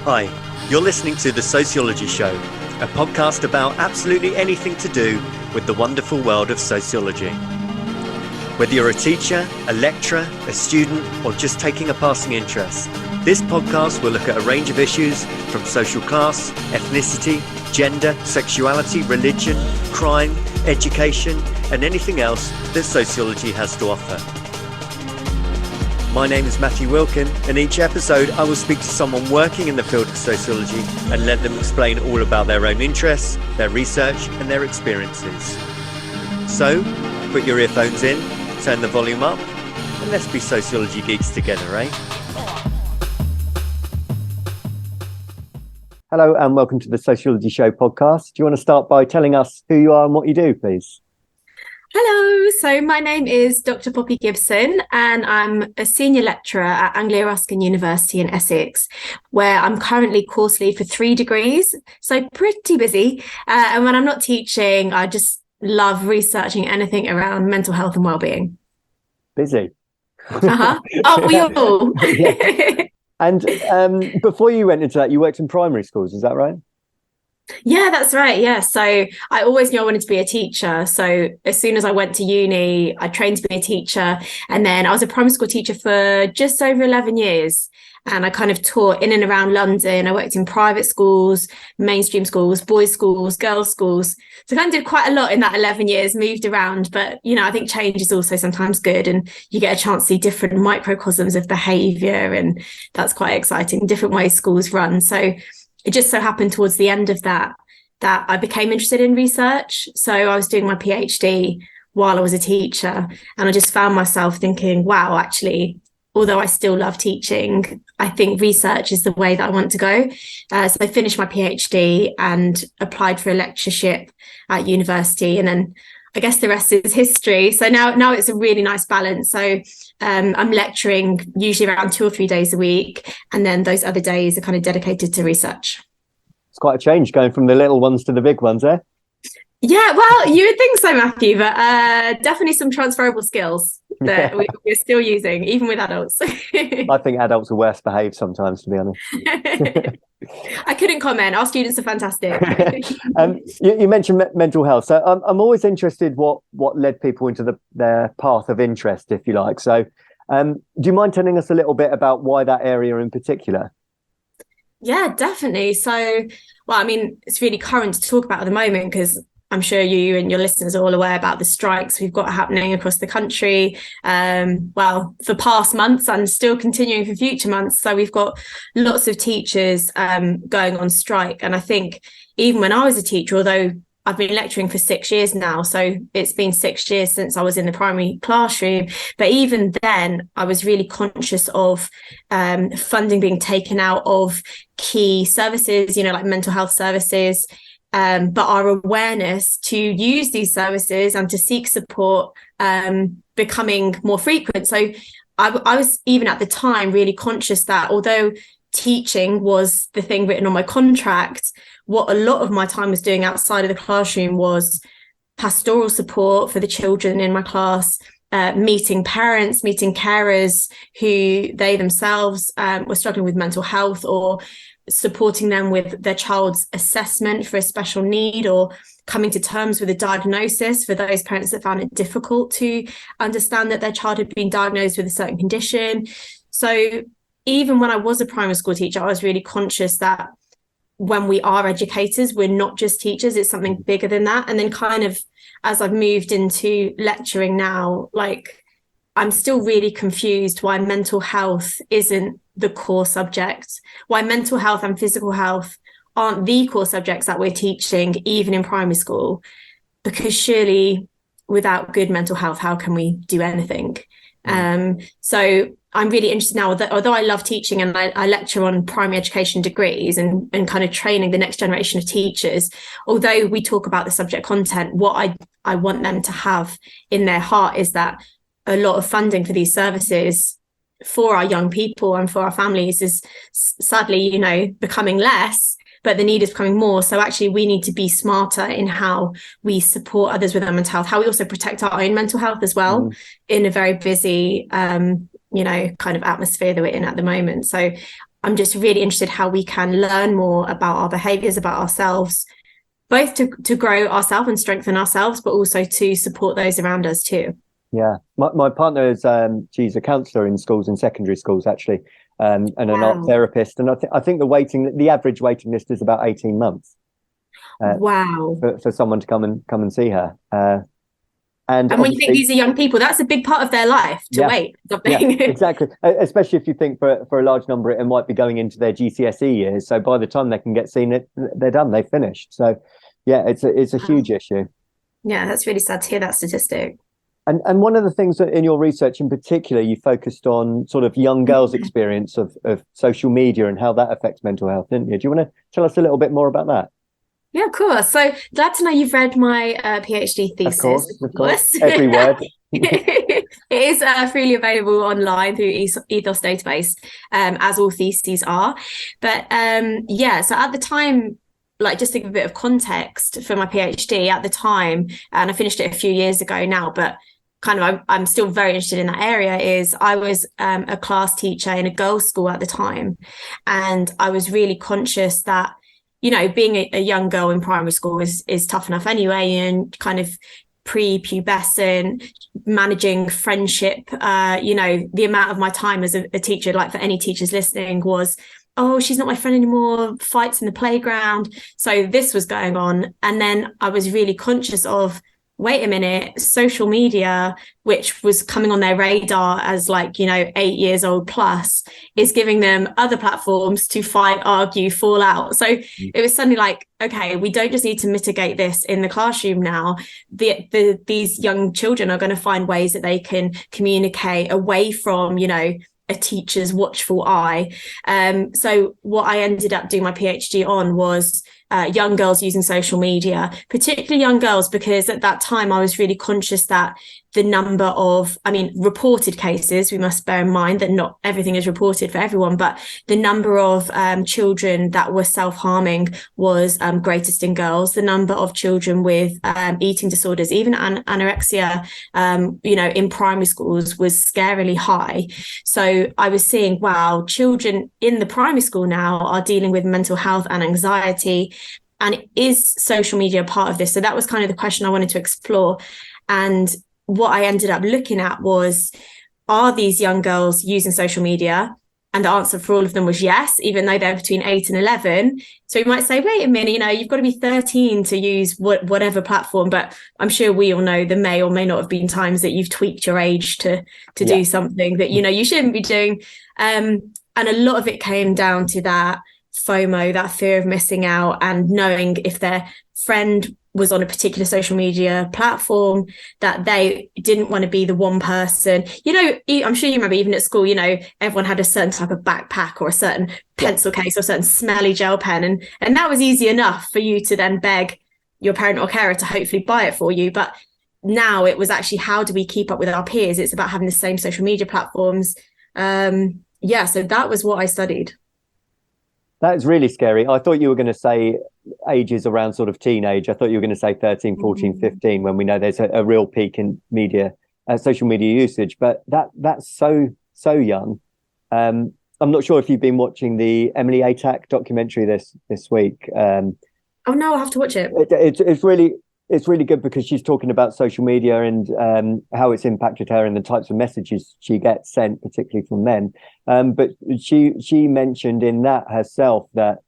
Hi, you're listening to The Sociology Show, a podcast about absolutely anything to do with the wonderful world of sociology. Whether you're a teacher, a lecturer, a student, or just taking a passing interest, this podcast will look at a range of issues from social class, ethnicity, gender, sexuality, religion, crime, education, and anything else that sociology has to offer. My name is Matthew Wilkin, and each episode I will speak to someone working in the field of sociology and let them explain all about their own interests, their research, and their experiences. So, put your earphones in, turn the volume up, and let's be sociology geeks together, eh? Hello, and welcome to the Sociology Show podcast. Do you want to start by telling us who you are and what you do, please? Hello, so my name is Dr Poppy Gibson and I'm a senior lecturer at Anglia Ruskin University in Essex, where I'm currently course lead for 3 degrees, so pretty busy. And when I'm not teaching, I just love researching anything around mental health and wellbeing. Busy. Oh, we all. Yeah. And before you went into that, you worked in primary schools, is that right? Yeah, that's right. Yeah. So I always knew I wanted to be a teacher. So as soon as I went to uni, I trained to be a teacher. And then I was a primary school teacher for just over 11 years. And I kind of taught in and around London. I worked in private schools, mainstream schools, boys' schools, girls' schools. So I kind of did quite a lot in that 11 years, moved around. But, you know, I think change is also sometimes good. And you get a chance to see different microcosms of behaviour. And that's quite exciting, different ways schools run. So it just so happened towards the end of that I became interested in research. So I was doing my PhD while I was a teacher, and I just found myself thinking, wow, actually, although I still love teaching, I think research is the way that I want to go. So I finished my PhD and applied for a lectureship at university, and then I guess the rest is history. So now it's a really nice balance. So I'm lecturing usually around 2 or 3 days a week. And then those other days are kind of dedicated to research. It's quite a change going from the little ones to the big ones, eh? Yeah, well, you would think so, Matthew, but definitely some transferable skills that we're still using, even with adults. I think adults are worse behaved sometimes, to be honest. I couldn't comment. Our students are fantastic. You mentioned mental health. So I'm always interested what led people into their path of interest, if you like. So do you mind telling us a little bit about why that area in particular? Yeah, definitely. So, well, I mean, it's really current to talk about at the moment because I'm sure you and your listeners are all aware about the strikes we've got happening across the country. For past months and still continuing for future months. So we've got lots of teachers going on strike. And I think even when I was a teacher, although I've been lecturing for 6 years now, so it's been 6 years since I was in the primary classroom. But even then, I was really conscious of funding being taken out of key services, you know, like mental health services. But our awareness to use these services and to seek support becoming more frequent. So I was even at the time really conscious that although teaching was the thing written on my contract, what a lot of my time was doing outside of the classroom was pastoral support for the children in my class, meeting parents, meeting carers who they themselves were struggling with mental health, or supporting them with their child's assessment for a special need, or coming to terms with a diagnosis for those parents that found it difficult to understand that their child had been diagnosed with a certain condition. So even when I was a primary school teacher, I was really conscious that when we are educators, we're not just teachers, it's something bigger than that. And then kind of as I've moved into lecturing now, like I'm still really confused why mental health isn't the core subject, why mental health and physical health aren't the core subjects that we're teaching, even in primary school, because surely without good mental health, how can we do anything? So I'm really interested now, although I love teaching and I lecture on primary education degrees and kind of training the next generation of teachers, although we talk about the subject content, what I want them to have in their heart is that a lot of funding for these services for our young people and for our families is sadly, you know, becoming less, but the need is becoming more. So actually we need to be smarter in how we support others with their mental health, how we also protect our own mental health as well in a very busy, kind of atmosphere that we're in at the moment. So I'm just really interested how we can learn more about our behaviors, about ourselves, both to grow ourselves and strengthen ourselves, but also to support those around us too. Yeah, my partner is she's a counsellor in schools and secondary schools actually, and an art Wow. therapist. And I think the average waiting list is about 18 months Wow. for someone to come and see her. And And when you think obviously, these are young people, that's a big part of their life to yeah, wait yeah, something. exactly. Especially if you think for a large number, it might be going into their GCSE years. So by the time they can get seen, they're done, they've finished. So yeah, it's a Wow. huge issue. Yeah, that's really sad to hear that statistic. And one of the things that in your research in particular, you focused on sort of young girls' experience of social media and how that affects mental health, didn't you? Do you want to tell us a little bit more about that? Yeah, of course. So glad to know you've read my PhD Of thesis, course, of of course. course. Every word. It is freely available online through Ethos database, as all theses are. But yeah, so at the time, like just to give a bit of context for my PhD at the time, and I finished it a few years ago now, but kind of I'm still very interested in that area, is I was a class teacher in a girls' school at the time. And I was really conscious that, you know, being a young girl in primary school is tough enough anyway, and kind of pre-pubescent, managing friendship, you know, the amount of my time as a teacher, like for any teachers listening, was, oh, she's not my friend anymore, fights in the playground. So this was going on. And then I was really conscious of, wait a minute, social media, which was coming on their radar as like, you know, 8 years old plus, is giving them other platforms to fight, argue, fall out. So it was suddenly like, okay, we don't just need to mitigate this in the classroom now. These young children are going to find ways that they can communicate away from, you know, a teacher's watchful eye. So what I ended up doing my PhD on was young girls using social media, particularly young girls, because at that time I was really conscious that the number of, I mean, reported cases, we must bear in mind that not everything is reported for everyone, but the number of children that were self-harming was greatest in girls. The number of children with eating disorders, even anorexia, you know, in primary schools was scarily high. So I was seeing, wow, children in the primary school now are dealing with mental health and anxiety. And is social media part of this? So that was kind of the question I wanted to explore. And what I ended up looking at was, are these young girls using social media? And the answer for all of them was yes, even though they're between 8 and 11. So you might say, wait a minute, you know, you've got to be 13 to use whatever platform. But I'm sure we all know there may or may not have been times that you've tweaked your age to do something that, you know, you shouldn't be doing. And a lot of it came down to that FOMO, that fear of missing out, and knowing if their friend was on a particular social media platform, that they didn't want to be the one person. You know, I'm sure you remember even at school, you know, everyone had a certain type of backpack or a certain pencil case or a certain smelly gel pen. And that was easy enough for you to then beg your parent or carer to hopefully buy it for you. But now it was actually, how do we keep up with our peers? It's about having the same social media platforms. So that was what I studied. That is really scary. I thought you were going to say ages around sort of teenage. I thought you were going to say 13, 14, 15, when we know there's a real peak in media, social media usage. But that's so young. I'm not sure if you've been watching the Emily Atack documentary this week. Oh no, I'll have to watch it. It's really good because she's talking about social media and how it's impacted her and the types of messages she gets sent, particularly from men. But she mentioned in that herself that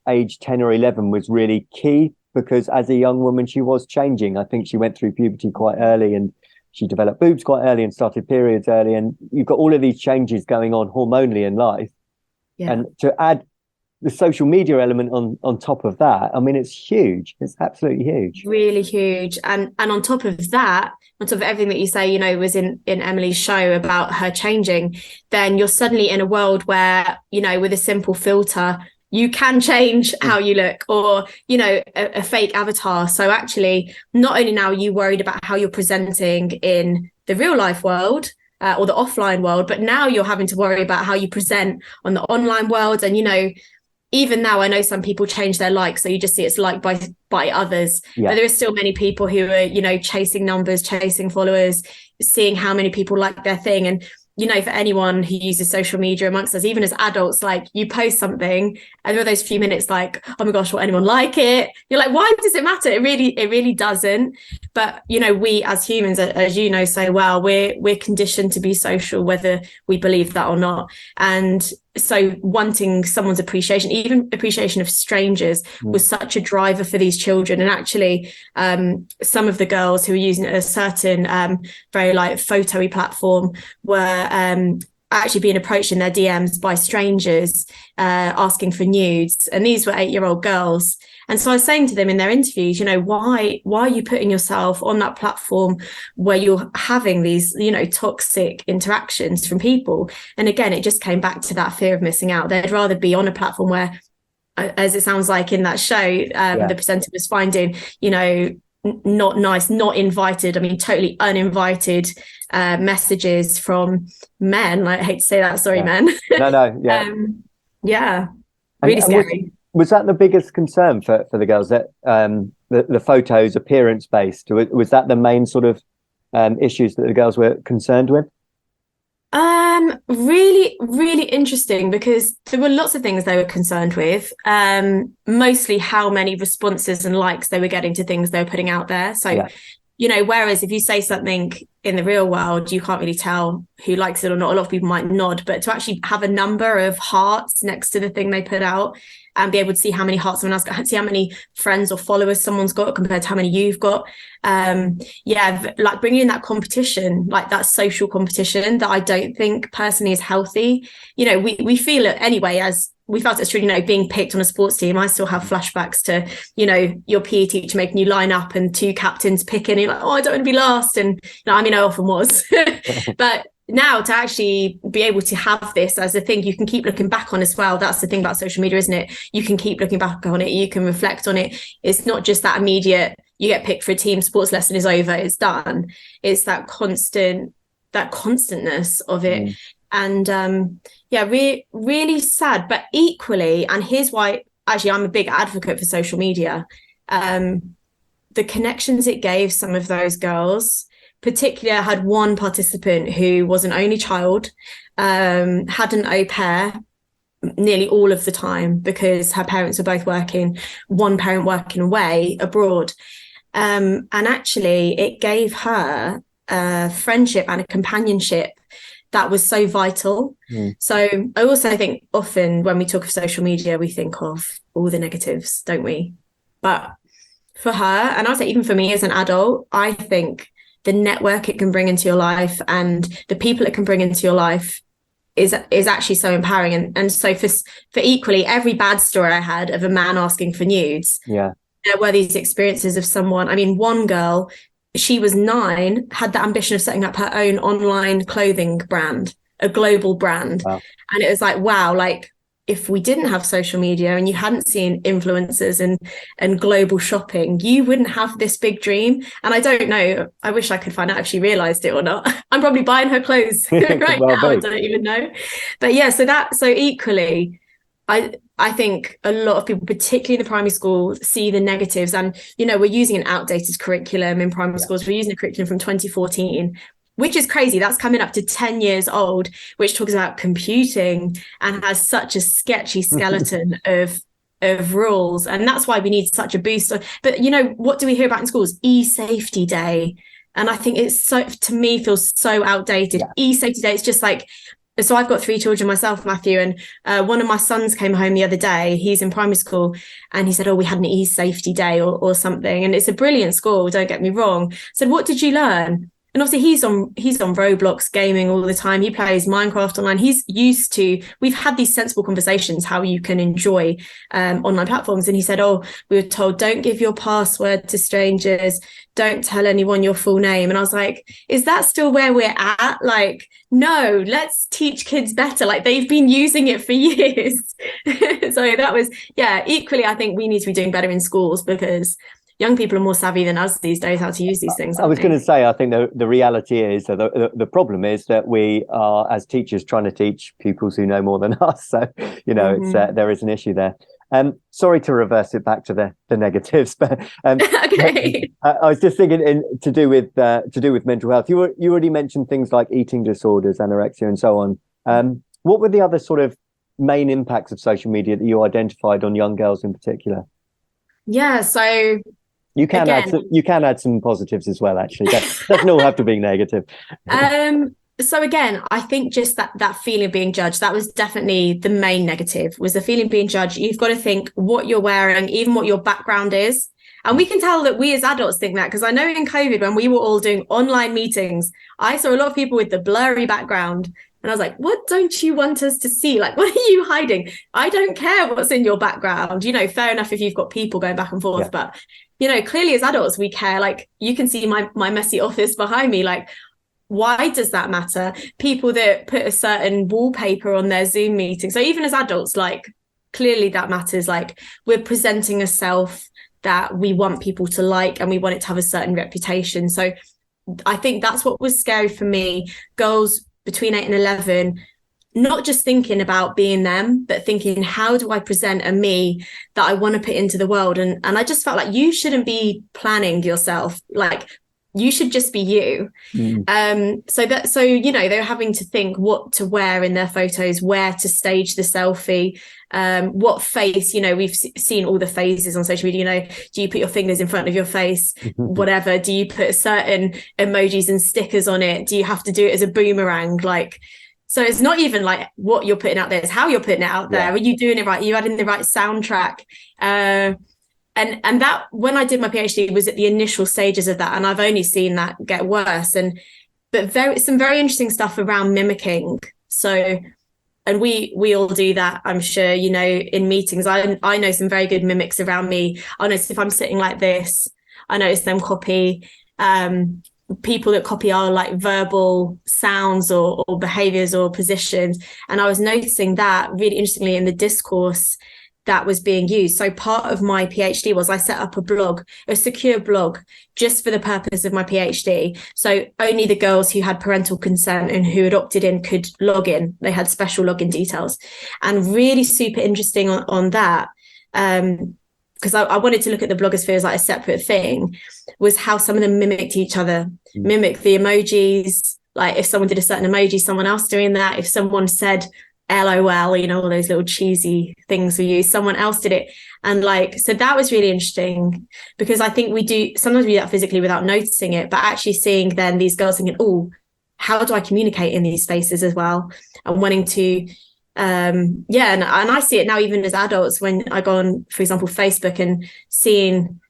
age 10 or 11 was really key, because as a young woman, she was changing. I think she went through puberty quite early and she developed boobs quite early and started periods early. And you've got all of these changes going on hormonally in life. Yeah. And to add the social media element on top of that, I mean, it's huge. It's absolutely huge. Really huge. And on top of that, on top of everything that you say, you know, was in Emily's show about her changing, then you're suddenly in a world where, you know, with a simple filter, you can change how you look, or, you know, a fake avatar. So actually, not only now are you worried about how you're presenting in the real life world, or the offline world, but now you're having to worry about how you present on the online world. And, you know, even now, I know some people change their likes, so you just see it's liked by others. Yeah. But there are still many people who are, you know, chasing numbers, chasing followers, seeing how many people like their thing. And for anyone who uses social media amongst us, even as adults, like you post something and there are those few minutes like, oh my gosh, will anyone like it? You're like, why does it matter? It really doesn't. But we as humans, as you know so well, we're conditioned to be social, whether we believe that or not. And so wanting someone's appreciation, even appreciation of strangers, was such a driver for these children. And actually, some of the girls who were using a certain very like photo-y platform were actually being approached in their DMs by strangers asking for nudes. And these were 8-year-old girls. And so I was saying to them in their interviews, why are you putting yourself on that platform where you're having these, toxic interactions from people? And again, it just came back to that fear of missing out. They'd rather be on a platform where, as it sounds like in that show, the presenter was finding, not nice, not invited, totally uninvited messages from men. I hate to say that, sorry, men. No, really scary. Was that the biggest concern for the girls, that the photos appearance based? Was that the main sort of issues that the girls were concerned with? Really, really interesting, because there were lots of things they were concerned with. Mostly how many responses and likes they were getting to things they were putting out there. So, whereas if you say something in the real world, you can't really tell who likes it or not. A lot of people might nod, but to actually have a number of hearts next to the thing they put out and be able to see how many hearts someone else got, see how many friends or followers someone's got compared to how many you've got. Like bringing in that competition, like that social competition that I don't think personally is healthy. We feel it anyway, as we felt it's true, being picked on a sports team. I still have flashbacks to, your PE teacher making you line up and 2 captains picking, and you're like, oh, I don't want to be last. And I often was, but now to actually be able to have this as a thing you can keep looking back on as well. That's the thing about social media, isn't it? You can keep looking back on it. You can reflect on it. It's not just that immediate, you get picked for a team, sports lesson is over, it's done. It's that constantness of it. And really sad, but equally, and here's why actually I'm a big advocate for social media, the connections it gave some of those girls. Particularly, I had one participant who was an only child, had an au pair nearly all of the time because her parents were both working, one parent working away abroad. And actually, it gave her a friendship and a companionship that was so vital. So I also think often when we talk of social media, we think of all the negatives, don't we? But for her, and I'll say even for me as an adult, I think the network it can bring into your life and the people it can bring into your life is actually so empowering. And so for equally every bad story I had of a man asking for nudes, there were these experiences of someone. One girl, she was 9, had the ambition of setting up her own online clothing brand, a global brand. Wow. And it was like, wow, like if we didn't have social media and you hadn't seen influencers and global shopping, you wouldn't have this big dream. And I don't know, I wish I could find out if she realized it or not. I'm probably buying her clothes right now. I don't even know. But so equally, I think a lot of people, particularly in the primary school, see the negatives. And, we're using an outdated curriculum in primary schools. We're using a curriculum from 2014, which is crazy. That's coming up to 10 years old, which talks about computing and has such a sketchy skeleton of rules. And that's why we need such a boost. But, what do we hear about in schools? E-safety day. And I think it's to me, feels so outdated. E-safety day, it's just like, so I've got 3 children myself, Matthew, and one of my sons came home the other day. He's in primary school and he said, oh, we had an e-safety day or something. And it's a brilliant school, don't get me wrong. I said, what did you learn? And obviously he's on Roblox gaming all the time. He plays Minecraft online. We've had these sensible conversations, how you can enjoy online platforms. And he said, oh, we were told, don't give your password to strangers. Don't tell anyone your full name. And I was like, is that still where we're at? Like, no, let's teach kids better. Like they've been using it for years. So that was, equally, I think we need to be doing better in schools because young people are more savvy than us these days how to use these things. I was going to say, I think the reality is that the problem is that we are, as teachers, trying to teach pupils who know more than us. So, it's there is an issue there. Sorry to reverse it back to the negatives, but Okay. I was just thinking to do with mental health. You already mentioned things like eating disorders, anorexia, and so on. What were the other sort of main impacts of social media that you identified on young girls in particular? Yeah, so you can add some positives as well. Actually, that doesn't all have to be negative. So again, I think just that feeling of being judged, that was definitely the main negative, was the feeling of being judged. You've got to think what you're wearing, even what your background is. And we can tell that we as adults think that, because I know in COVID, when we were all doing online meetings, I saw a lot of people with the blurry background. And I was like, what don't you want us to see? Like, what are you hiding? I don't care what's in your background. Fair enough if you've got people going back and forth, but, clearly as adults, we care. Like, you can see my messy office behind me. Like, why does that matter? People that put a certain wallpaper on their Zoom meeting. So even as adults, like, clearly that matters. Like, we're presenting a self that we want people to like, and we want it to have a certain reputation. So I think that's what was scary for me. Girls between 8 and 11, not just thinking about being them, but thinking, how do I present a me that I want to put into the world? And I just felt like you shouldn't be planning yourself. Like, you should just be you. So they were having to think what to wear in their photos, where to stage the selfie, what face. We've seen all the phases on social media. Do you put your fingers in front of your face? Whatever. Do you put certain emojis and stickers on it? Do you have to do it as a boomerang? Like, so it's not even like what you're putting out there, it's how you're putting it out there. Are you doing it right? Are you adding the right soundtrack? And that, when I did my PhD, was at the initial stages of that, and I've only seen that get worse. But some very interesting stuff around mimicking. So, and we all do that, I'm sure. In meetings, I know some very good mimics around me. I notice if I'm sitting like this, I notice them copy. People that copy our like verbal sounds or behaviors or positions. And I was noticing that really interestingly in the discourse that was being used. So part of my PhD was I set up a secure blog, just for the purpose of my PhD. So only the girls who had parental consent and who had opted in could log in. They had special login details. And really super interesting on that, because I wanted to look at the blogosphere as like a separate thing, was how some of them mimicked each other, mimicked the emojis. Like, if someone did a certain emoji, someone else doing that. If someone said LOL, all those little cheesy things we use, someone else did it. And like, so that was really interesting, because I think sometimes we do that physically without noticing it, but actually seeing then these girls thinking, oh, how do I communicate in these spaces as well? And wanting to, and I see it now even as adults when I go on, for example, Facebook, and seeing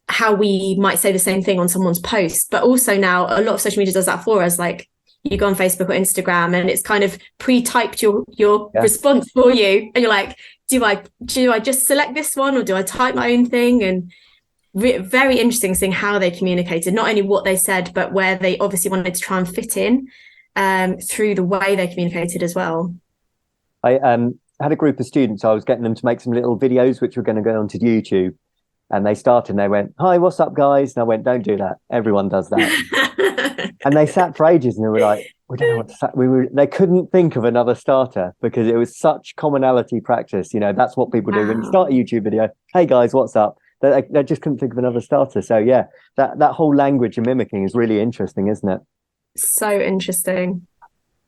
how we might say the same thing on someone's post. But also now a lot of social media does that for us. Like, you go on Facebook or Instagram and it's kind of pre-typed your response for you, and you're like, do I just select this one, or do I type my own thing? And very interesting seeing how they communicated, not only what they said, but where they obviously wanted to try and fit in through the way they communicated as well. I had a group of students. I was getting them to make some little videos which were going to go onto YouTube, and they started and they went, "Hi, what's up, guys?" And I went, "Don't do that. Everyone does that." And they sat for ages and they were like, "We don't know what to say." They couldn't think of another starter, because it was such commonality practice. That's what people do when you start a YouTube video. "Hey guys, what's up?" They just couldn't think of another starter. So yeah, that whole language and mimicking is really interesting, isn't it? So interesting.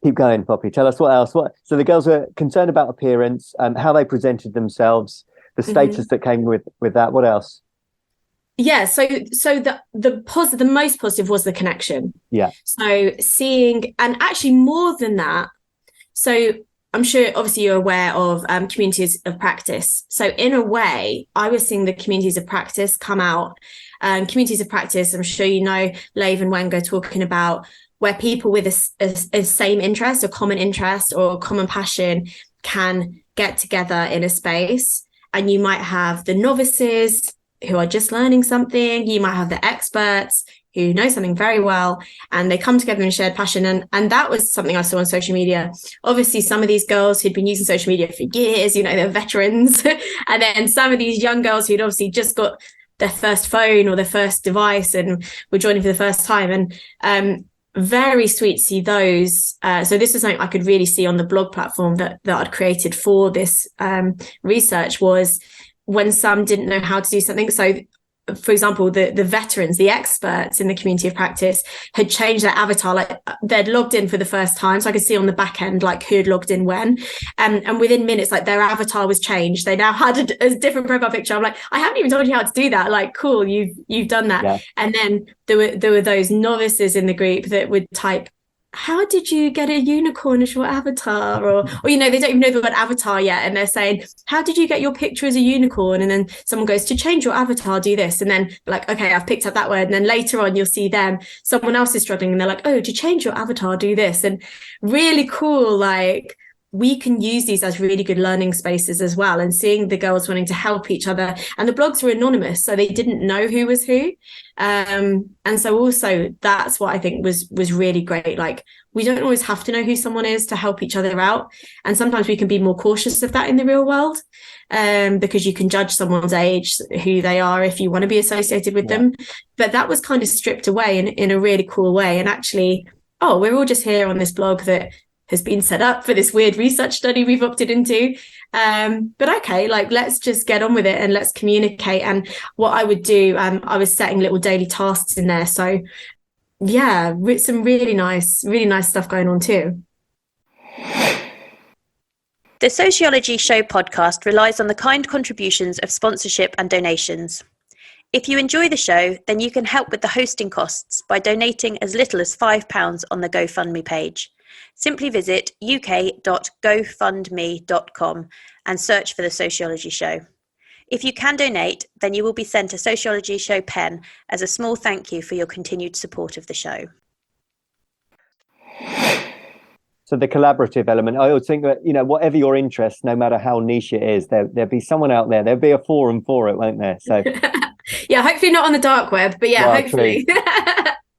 Keep going, Poppy. Tell us what else. So the girls were concerned about appearance, how they presented themselves, the status that came with that. What else? Yeah, so the most positive was the connection. Yeah. So seeing, and actually more than that, so I'm sure obviously you're aware of communities of practice. So in a way, I was seeing the communities of practice come out. Communities of practice, I'm sure Lev and Wenga talking about, where people with a same interest, a common interest or common passion can get together in a space. And you might have the novices who are just learning something. You might have the experts who know something very well, and they come together in shared passion. And that was something I saw on social media. Obviously, some of these girls who'd been using social media for years, they're veterans. And then some of these young girls who'd obviously just got their first phone or their first device and were joining for the first time. And very sweet to see those. So this was something I could really see on the blog platform that I'd created for this research, was when some didn't know how to do something. So for example, the veterans, the experts in the community of practice had changed their avatar, like they'd logged in for the first time, so I could see on the back end like who had logged in when, and within minutes like their avatar was changed. They now had a different profile picture. I'm like, I haven't even told you how to do that. Like, cool, you've done that. Yeah. And then there were those novices in the group that would type, how did you get a unicorn as your avatar? Or they don't even know the word avatar yet, and they're saying, how did you get your picture as a unicorn? And then someone goes, to change your avatar, do this. And then like, okay, I've picked up that word. And then later on you'll see someone else is struggling, and they're like, oh, to change your avatar, do this. And really cool, like we can use these as really good learning spaces as well, and seeing the girls wanting to help each other. And the blogs were anonymous, so they didn't know who was who. And so also that's what I think was really great. Like, we don't always have to know who someone is to help each other out. And sometimes we can be more cautious of that in the real world, because you can judge someone's age, who they are, if you want to be associated with them. But that was kind of stripped away in a really cool way. And actually, we're all just here on this blog that has been set up for this weird research study we've opted into. But okay, like, let's just get on with it and let's communicate. And what I would do, I was setting little daily tasks in there. So yeah, some really nice stuff going on too. The Sociology Show podcast relies on the kind contributions of sponsorship and donations. If you enjoy the show, then you can help with the hosting costs by donating as little as £5 on the GoFundMe page. Simply visit uk.gofundme.com and search for The Sociology Show. If you can donate, then you will be sent a Sociology Show pen as a small thank you for your continued support of the show. So the collaborative element, I always think that, whatever your interest, no matter how niche it is, there'll be someone out there, there'll be a forum for it, won't there? So yeah, hopefully not on the dark web, but yeah, hopefully.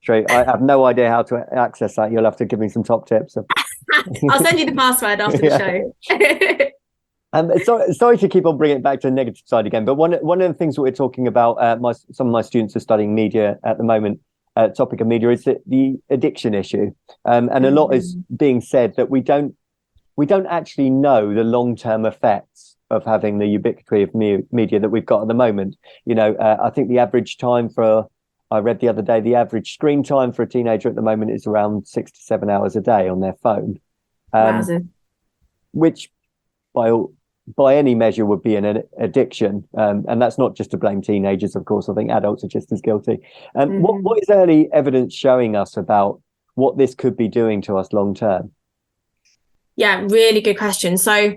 True. I have no idea how to access that. You'll have to give me some top tips. I'll send you the password after the show. Sorry to keep on bringing it back to the negative side again, but one of the things that we're talking about, some of my students are studying media at the moment. Topic of media is the addiction issue, and a lot is being said that we don't actually know the long-term effects of having the ubiquity of media that we've got at the moment. I think the average time I read the other day, the average screen time for a teenager at the moment is around 6 to 7 hours a day on their phone, which by any measure would be an addiction. And that's not just to blame teenagers, of course. I think adults are just as guilty. What is early evidence showing us about what this could be doing to us long term? Yeah, really good question. So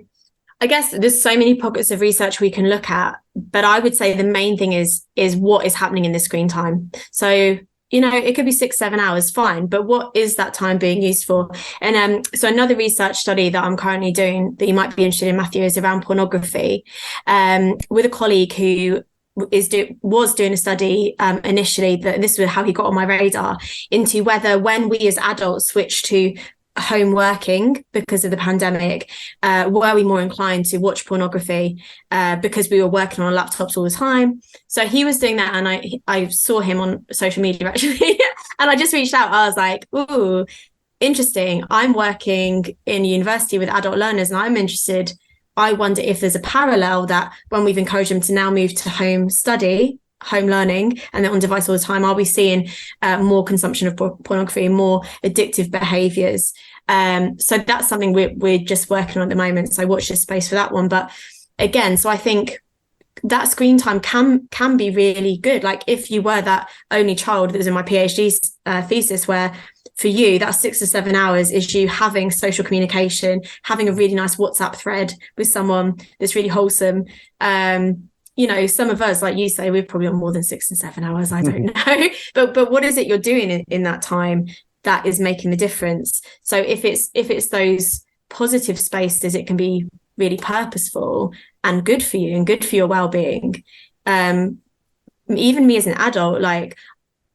I guess there's so many pockets of research we can look at, but I would say the main thing is what is happening in the screen time. So, it could be 6-7 hours, fine, but what is that time being used for? And so another research study that I'm currently doing that you might be interested in, Matthew, is around pornography, with a colleague who was doing a study initially, that this was how he got on my radar, into whether when we as adults switch to home working because of the pandemic, were we more inclined to watch pornography because we were working on our laptops all the time. So he was doing that, and I saw him on social media actually and I just reached out. I was like, ooh, interesting. I'm working in university with adult learners, and I'm interested. I wonder if there's a parallel that when we've encouraged them to now move to home study, home learning, and they're on device all the time, are we seeing more consumption of pornography, more addictive behaviors? So that's something we're just working on at the moment. So watch this space for that one. But again, so I think that screen time can be really good. Like, if you were that only child that was in my PhD thesis, where for you that 6 to 7 hours is you having social communication, having a really nice WhatsApp thread with someone that's really wholesome. Some of us, like you say, we're probably on more than 6 and 7 hours. I don't know, but what is it you're doing in that time that is making the difference? So if it's those positive spaces, it can be really purposeful and good for you and good for your well-being. Even me as an adult, like,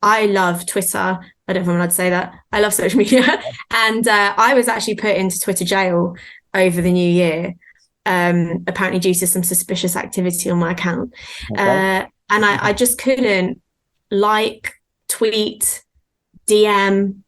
I love Twitter. I don't know if I'm allowed to say that. I love social media, and I was actually put into Twitter jail over the new year. Apparently due to some suspicious activity on my account. Okay. And I just couldn't like, tweet, DM.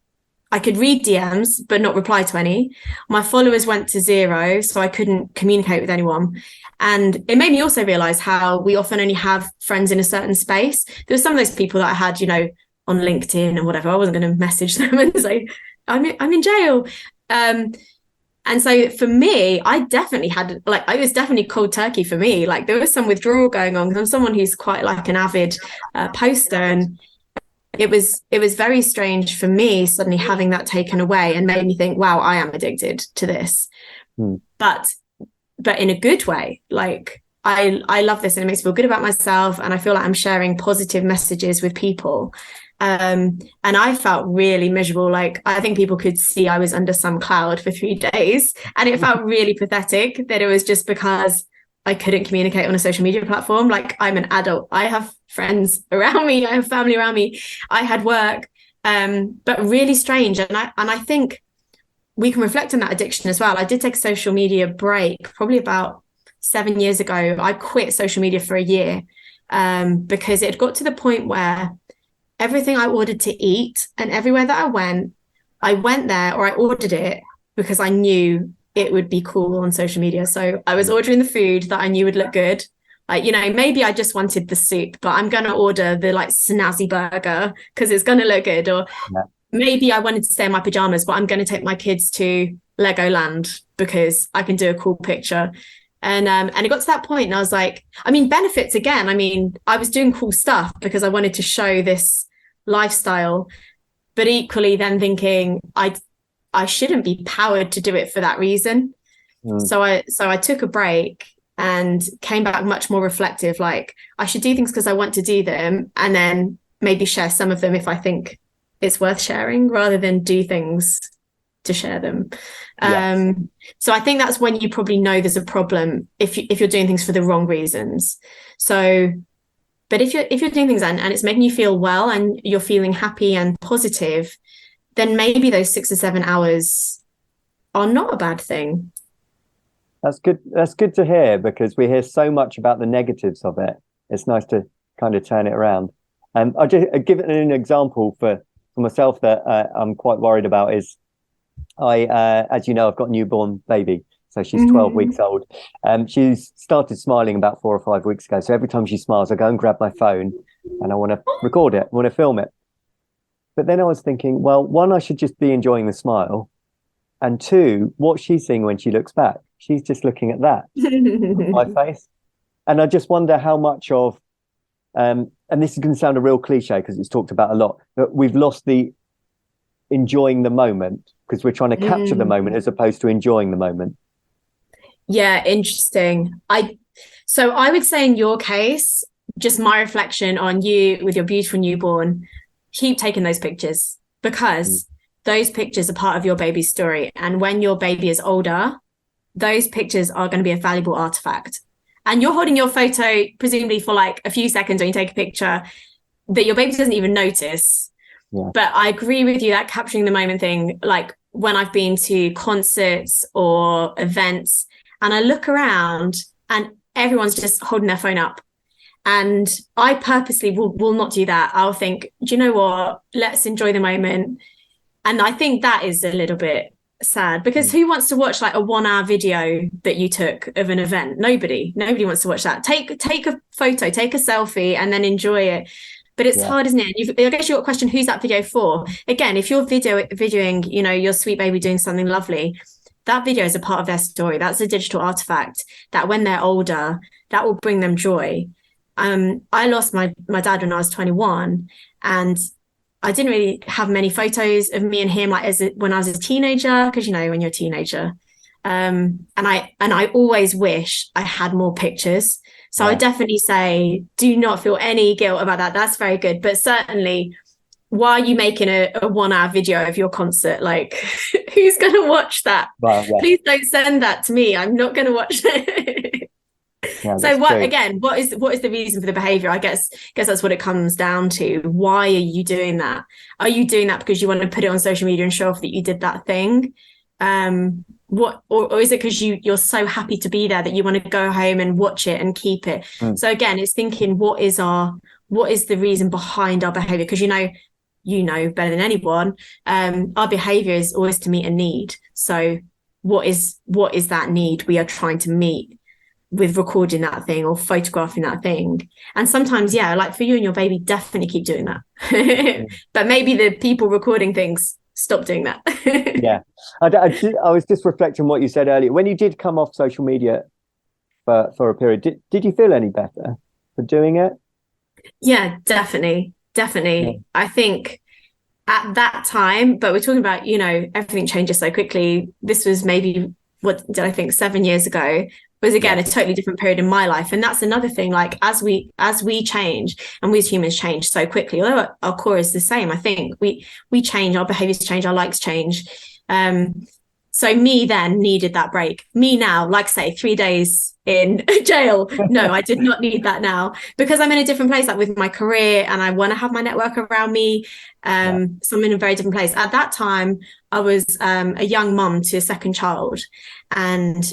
I could read DMs but not reply to any. My followers went to 0, so I couldn't communicate with anyone. And it made me also realize how we often only have friends in a certain space. There were some of those people that I had, you know, on LinkedIn and whatever. I wasn't going to message them and say, I'm in jail. And so for me, I definitely had, like, it was definitely cold turkey for me. Like, there was some withdrawal going on because I'm someone who's quite like an avid poster, and it was very strange for me suddenly having that taken away, and made me think, wow, I am addicted to this. But in a good way. Like, I love this, and it makes me feel good about myself, and I feel like I'm sharing positive messages with people. And I felt really miserable. Like, I think people could see I was under some cloud for 3 days, and it felt really pathetic that it was just because I couldn't communicate on a social media platform. Like, I'm an adult, I have friends around me, I have family around me, I had work, but really strange. And I think we can reflect on that addiction as well. I did take a social media break probably about 7 years ago. I quit social media for a year because it got to the point where everything I ordered to eat, and everywhere that I went there, or I ordered it because I knew it would be cool on social media. So I was ordering the food that I knew would look good. Like, you know, maybe I just wanted the soup, but I'm going to order the like snazzy burger because it's going to look good. Or maybe I wanted to stay in my pajamas, but I'm going to take my kids to Legoland because I can do a cool picture. And it got to that point, and I was like, I mean, benefits again. I mean, I was doing cool stuff because I wanted to show this lifestyle, but equally then thinking I shouldn't be powered to do it for that reason. So I took a break and came back much more reflective. Like, I should do things because I want to do them, and then maybe share some of them if I think it's worth sharing, rather than do things to share them. Yes. So I think that's when you probably know there's a problem, if you're doing things for the wrong reasons. So, but if you're doing things and it's making you feel well and you're feeling happy and positive, then maybe those 6 or 7 hours are not a bad thing. That's good. That's good to hear, because we hear so much about the negatives of it. It's nice to kind of turn it around. I'll just give it an example for myself that I'm quite worried about is as you know, I've got a newborn baby. So she's 12 weeks old. She's started smiling about 4 or 5 weeks ago. So every time she smiles, I go and grab my phone and I want to record it, I want to film it. But then I was thinking, well, one, I should just be enjoying the smile. And 2, what's she seeing when she looks back? She's just looking at that, my face. And I just wonder how much of, and this is going to sound a real cliche because it's talked about a lot, but we've lost the enjoying the moment because we're trying to capture the moment as opposed to enjoying the moment. Yeah, interesting. So I would say in your case, just my reflection on you with your beautiful newborn, keep taking those pictures, because those pictures are part of your baby's story. And when your baby is older, those pictures are going to be a valuable artifact. And you're holding your photo presumably for like a few seconds when you take a picture that your baby doesn't even notice. Yeah. But I agree with you, that capturing the moment thing, like when I've been to concerts or events and I look around and everyone's just holding their phone up. And I purposely will not do that. I'll think, do you know what? Let's enjoy the moment. And I think that is a little bit sad, because who wants to watch like a 1-hour video that you took of an event? Nobody wants to watch that. Take a photo, take a selfie, and then enjoy it. But it's hard, isn't it? I guess you've got a question, who's that video for? Again, if you're videoing, you know, your sweet baby doing something lovely, that video is a part of their story. That's a digital artifact that when they're older, that will bring them joy. I lost my dad when I was 21, and I didn't really have many photos of me and him like when I was a teenager, because you know when you're a teenager, and I always wish I had more pictures. So I would definitely say do not feel any guilt about that. That's very good. But certainly, why are you making a 1-hour video of your concert? Like, who's going to watch that? Wow, yeah. Please don't send that to me. I'm not going to watch it. Yeah, so what is the reason for the behavior? I guess that's what it comes down to. Why are you doing that? Are you doing that because you want to put it on social media and show off that you did that thing? Or is it because you're so happy to be there that you want to go home and watch it and keep it? So again, it's thinking what is the reason behind our behavior? Because you know, you know better than anyone, our behavior is always to meet a need. So what is that need we are trying to meet with recording that thing or photographing that thing? And sometimes, yeah, like for you and your baby, definitely keep doing that. But maybe the people recording things stop doing that. Yeah. I was just reflecting on what you said earlier. When you did come off social media for a period, did you feel any better for doing it? Yeah, definitely. Yeah. I think at that time, but we're talking about, you know, everything changes so quickly. This was maybe, what did I think, 7 years ago, was again a totally different period in my life. And that's another thing, like as we change, and we as humans change so quickly, although our core is the same, I think we change, our behaviors change, our likes change. So me then needed that break. Me now, like say 3 days in jail. No, I did not need that now, because I'm in a different place, like with my career, and I want to have my network around me. So I'm in a very different place. At that time, I was a young mum to a second child, and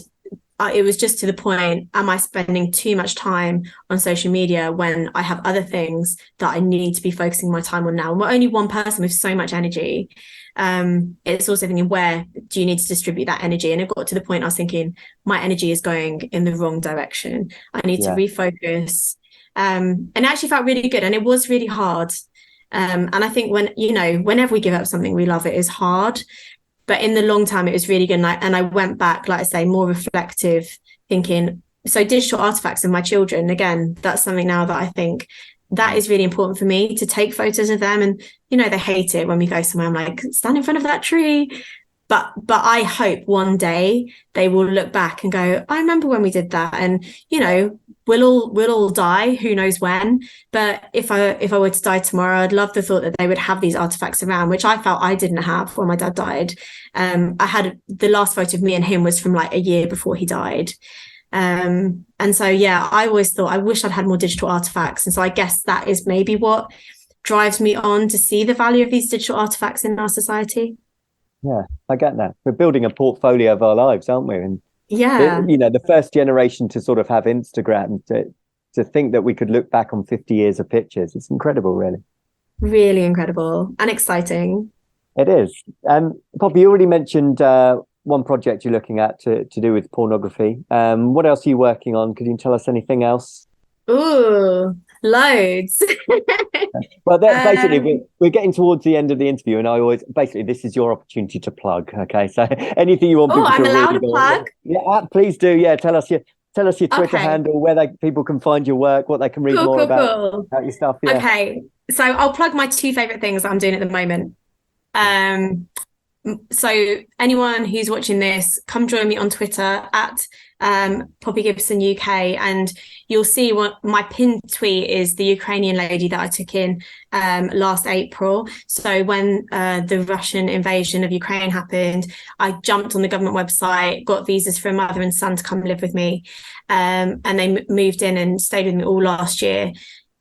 it was just to the point, am I spending too much time on social media when I have other things that I need to be focusing my time on now? And we're only one person with so much energy. It's also thinking, where do you need to distribute that energy? And it got to the point I was thinking, my energy is going in the wrong direction. I need to refocus. And it actually felt really good. And it was really hard. And I think whenever we give up something we love, it is hard. But in the long term, it was really good. And I went back, like I say, more reflective, thinking, so digital artifacts of my children, again, that's something now that I think that is really important for me, to take photos of them. And, you know, they hate it when we go somewhere, I'm like, stand in front of that tree. But I hope one day they will look back and go, I remember when we did that. And, you know, we'll all die, who knows when. But if I were to die tomorrow, I'd love the thought that they would have these artifacts around, which I felt I didn't have when my dad died. I had the last photo of me and him was from like a year before he died. And so, yeah, I always thought I wish I'd had more digital artifacts. And so I guess that is maybe what drives me on to see the value of these digital artifacts in our society. Yeah, I get that. We're building a portfolio of our lives, aren't we? And yeah, you know, the first generation to sort of have Instagram, to think that we could look back on 50 years of pictures, it's incredible, really. Really incredible and exciting. It is. Poppy, you already mentioned one project you're looking at to do with pornography. What else are you working on? Could you tell us anything else? Ooh, loads. Well, basically, we're getting towards the end of the interview, and I always this is your opportunity to plug. Okay, so anything you want. Oh, I'm allowed to plug. Yeah, please do. Yeah, tell us your Twitter handle, where people can find your work, what they can read more about your stuff. Yeah. Okay, so I'll plug my two favorite things that I'm doing at the moment. So anyone who's watching this, come join me on Twitter at Poppy Gibson UK, and you'll see what my pinned tweet is, the Ukrainian lady that I took in last April. So when the Russian invasion of Ukraine happened, I jumped on the government website, got visas for a mother and son to come live with me, and they moved in and stayed with me all last year.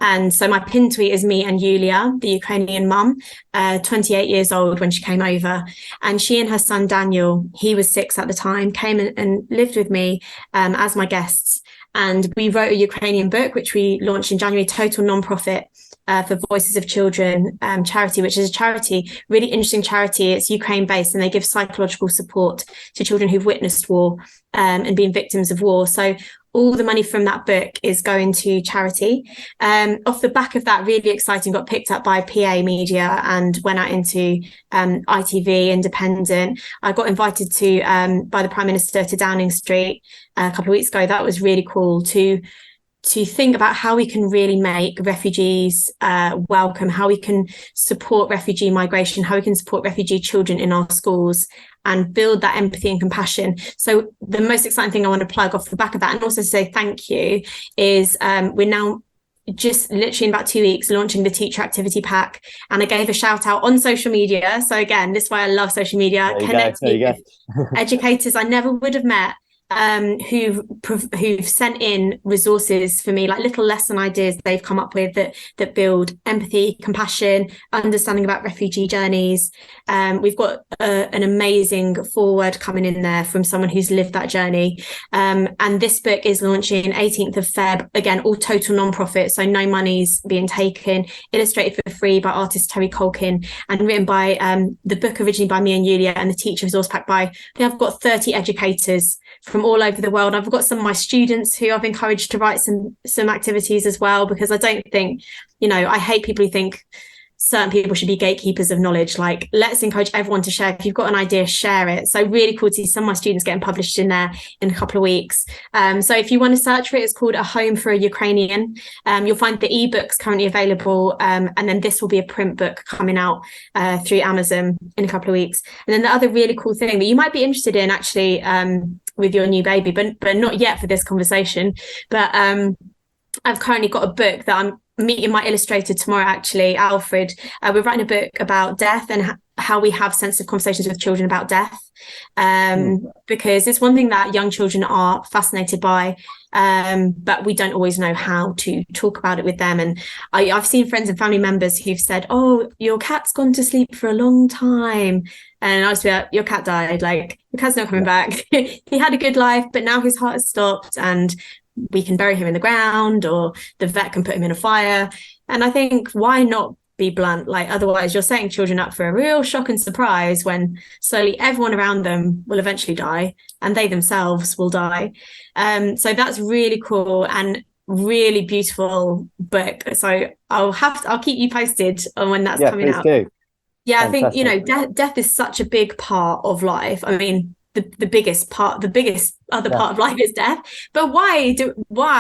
And so my pinned tweet is me and Yulia, the Ukrainian mum, 28 years old when she came over. And she and her son, Daniel, he was 6 at the time, came and lived with me as my guests. And we wrote a Ukrainian book, which we launched in January, total non-profit for Voices of Children charity, which is a charity, really interesting charity. It's Ukraine-based, and they give psychological support to children who've witnessed war and been victims of war. So all the money from that book is going to charity. Off the back of that, really exciting, got picked up by PA Media and went out into ITV, Independent. I got invited to by the Prime Minister to Downing Street a couple of weeks ago. That was really cool to think about how we can really make refugees welcome, how we can support refugee migration, how we can support refugee children in our schools and build that empathy and compassion. So the most exciting thing I want to plug off the back of that, and also say thank you, is we're now just literally in about 2 weeks launching the teacher activity pack, and I gave a shout out on social media. So again, this is why I love social media, connecting with educators I never would have met who've sent in resources for me, like little lesson ideas they've come up with that build empathy, compassion, understanding about refugee journeys. We've got an amazing foreword coming in there from someone who's lived that journey. And this book is launching 18th of Feb. Again, all total non-profit, so no money's being taken. Illustrated for free by artist Terry Colkin, and written by the book originally by me and Yulia, and the teacher resource pack by, I think I've got 30 educators from all over the world. I've got some of my students who I've encouraged to write some activities as well, because I don't think, I hate people who think certain people should be gatekeepers of knowledge. Like, let's encourage everyone to share. If you've got an idea, share it. So really cool to see some of my students getting published in there in a couple of weeks. So if you want to search for it, it's called A Home for a Ukrainian. You'll find the ebooks currently available, and then this will be a print book coming out through Amazon in a couple of weeks. And then the other really cool thing that you might be interested in, actually, with your new baby, but not yet for this conversation, but I've currently got a book that I'm meeting my illustrator tomorrow, actually, Alfred. We're writing a book about death and how we have sensitive conversations with children about death, because it's one thing that young children are fascinated by, but we don't always know how to talk about it with them. And I've seen friends and family members who've said, "Oh, your cat's gone to sleep for a long time." And I was like, "Your cat died, like your cat's not coming back. He had a good life, but now his heart has stopped, and we can bury him in the ground, or the vet can put him in a fire." And I think, why not be blunt? Like, otherwise you're setting children up for a real shock and surprise when slowly everyone around them will eventually die, and they themselves will die. So that's really cool and really beautiful book. So I'll keep you posted on when that's coming out. Do. Yeah, Fantastic. I think, death is such a big part of life. I mean, the biggest other part of life is death. But why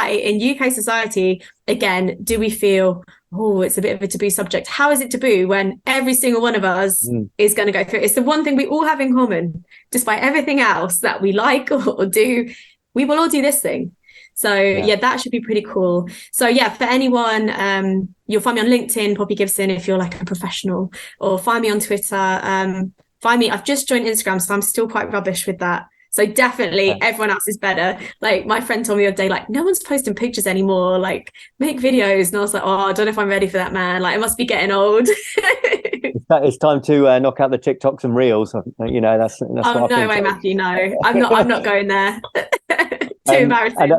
in UK society, again, do we feel, oh, it's a bit of a taboo subject? How is it taboo when every single one of us is going to go through it? It's the one thing we all have in common, despite everything else that we like or do. We will all do this thing. So yeah, that should be pretty cool. So yeah, for anyone, you'll find me on LinkedIn, Poppy Gibson, if you're like a professional, or find me on Twitter. Find me. I've just joined Instagram, so I'm still quite rubbish with that. So definitely everyone else is better. Like, my friend told me the other day, like, no one's posting pictures anymore, like, make videos. And I was like, oh, I don't know if I'm ready for that, man. Like, I must be getting old. It's time to knock out the TikToks and Reels. That's oh, what no way, Matthew, no. I'm not going there. Too embarrassing.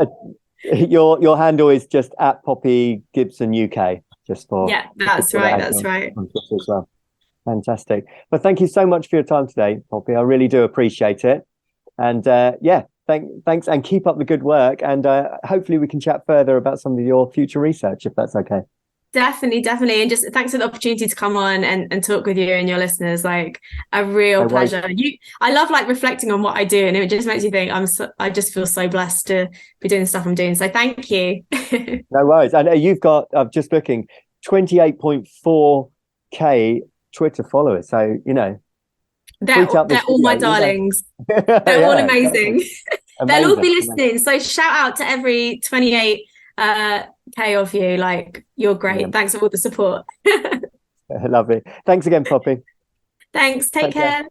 And, your handle is just at Poppy Gibson UK, just for... Yeah, that's right. As well. Fantastic. Well, thank you so much for your time today, Poppy. I really do appreciate it. And thanks, and keep up the good work. And hopefully we can chat further about some of your future research, if that's okay. Definitely. And just thanks for the opportunity to come on and talk with you and your listeners. Like, a real pleasure. I love like reflecting on what I do, and it just makes you think I just feel so blessed to be doing the stuff I'm doing. So thank you. No worries. And you've got, I'm just looking, 28.4K Twitter followers. So, they're all my darlings. They're all amazing. They'll all be listening. So shout out to every 28K of you. Like, you're great. Yeah. Thanks for all the support. Lovely. Thanks again, Poppy. Thanks. Take care.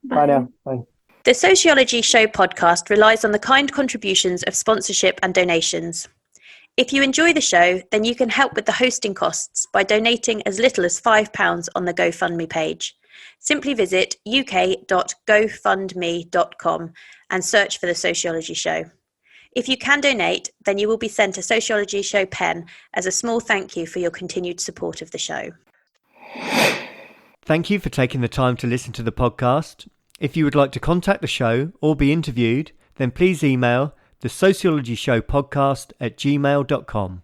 Bye now. Bye. The Sociology Show podcast relies on the kind contributions of sponsorship and donations. If you enjoy the show, then you can help with the hosting costs by donating as little as £5 on the GoFundMe page. Simply visit uk.gofundme.com and search for The Sociology Show. If you can donate, then you will be sent a Sociology Show pen as a small thank you for your continued support of the show. Thank you for taking the time to listen to the podcast. If you would like to contact the show or be interviewed, then please email thesociologyshowpodcast@gmail.com.